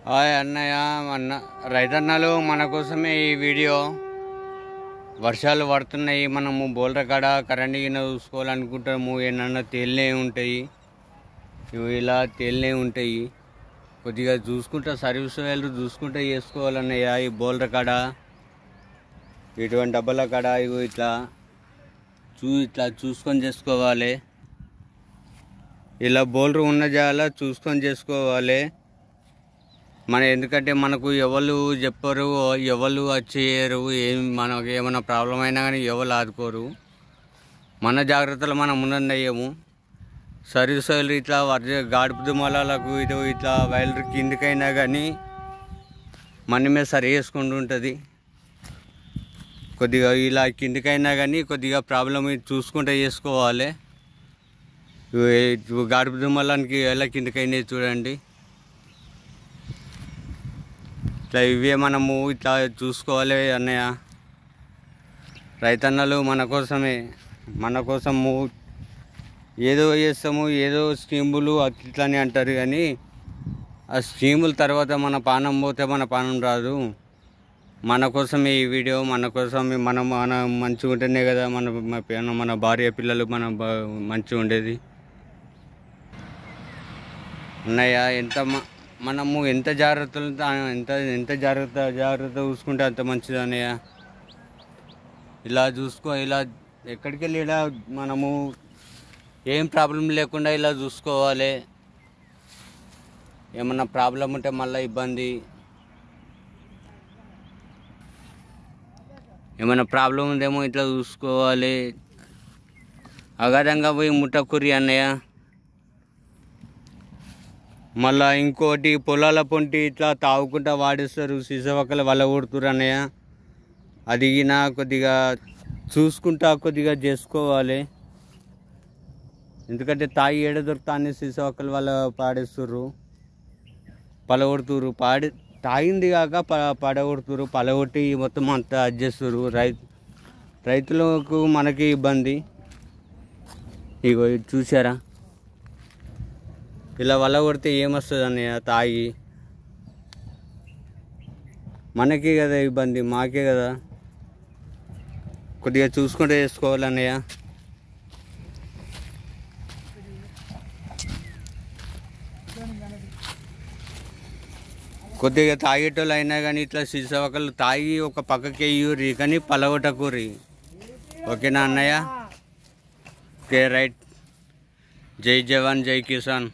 Hi అన్నయ్య, రైతన్నలు మన కోసమే ఈ వీడియో. వర్షాలు పడుతున్నాయి, మనము బోల్ర కాడ కరెంట్ గిన్నె చూసుకోవాలనుకుంటాము. ఏమన్నా తేలినే ఉంటాయి, ఇలా తేలినే ఉంటాయి. కొద్దిగా చూసుకుంటా, సర్వీస్ వాళ్ళు చూసుకుంటా చేసుకోవాలన్నయ్య. ఈ బోల్ర కాడ ఇటువంటి డబ్బాల కాడ ఇట్లా చూసుకొని చేసుకోవాలి. ఇలా బోల్రు ఉన్న జాగా చూసుకొని చేసుకోవాలి. ఎందుకంటే మనకు ఎవరు చెప్పరు, ఎవరు వచ్చేయరు. మనకు ఏమైనా ప్రాబ్లం అయినా కానీ ఎవరు ఆదుకోరు. మన జాగ్రత్తలు మనం ఉన్నయ్యము. సర్వీస్ వైర్లు ఇట్లా గాడుపు దుమాలకు ఇట్లా వైర్లు కిందికైనా కానీ మన మీద సరి చేసుకుంటూ ఉంటుంది. కొద్దిగా ఇలా కిందికైనా కానీ కొద్దిగా ప్రాబ్లం చూసుకుంటూ చేసుకోవాలి. గాడుపు దుమాలానికి ఎలా కిందికైనా చూడండి. ఇట్లా ఇవే మనము ఇట్లా చూసుకోవాలి అన్నయ్య. రైతన్నలు మన కోసము ఏదో చేస్తాము, ఏదో స్కీములు అట్లని అంటారు. కానీ ఆ స్కీముల తర్వాత మన పానం పోతే మన పానం రాదు. మన కోసమే ఈ వీడియో, మన కోసమే మనం మంచిగా ఉంటేనే కదా మన భార్య పిల్లలు మంచిగా ఉండేది. అన్నయ్య, మనము ఎంత జాగ్రత్తలు ఎంత జాగ్రత్త చూసుకుంటే అంత మంచిది అన్నయ్య. ఇలా ఇలా ఎక్కడికి వెళ్ళి ఇలా మనము ఏం ప్రాబ్లం లేకుండా ఇలా చూసుకోవాలి. ఏమన్నా ప్రాబ్లం ఉంటే మళ్ళీ ఇబ్బంది. ఏమైనా ప్రాబ్లం ఉందేమో ఇట్లా చూసుకోవాలి. అగాధంగా పోయి ముట్టకుర్రి అన్నయ్య. మళ్ళీ ఇంకోటి పొలాల పొంటి ఇట్లా తాగుకుంటా వాడేస్తారు, సీసవక్కలు వల్ల కొడుతురు అన్నయ్య. అది కొద్దిగా చూసుకుంటా కొద్దిగా చేసుకోవాలి. ఎందుకంటే తాగి ఏడ దొరుకుతా అని సీసవక్కలు వల్ల పాడేస్తుర్రు, పలగొడుతురు. తాగింది కాక పడగొడుతురు, పలగొట్టి మొత్తం అంతా అడ్జేస్తురు. రైతులకు మనకి ఇబ్బంది. ఇగో చూసారా, ఇలా వల్ల కొడితే ఏమొస్తుంది అన్నయ్య? తాగి మనకే కదా ఇబ్బంది, మాకే కదా. కొద్దిగా చూసుకుంటే చేసుకోవాలి అన్నయ్య. కొద్దిగా తాగేటోళ్ళు అయినా కానీ ఇట్లా సీసవకలు తాగి ఒక పక్కకి ఇయ్యూరి, కానీ పలగొట్టకూరి. ఓకేనా అన్నయ్య? Okay, right. జై జవాన్ జై కిసాన్.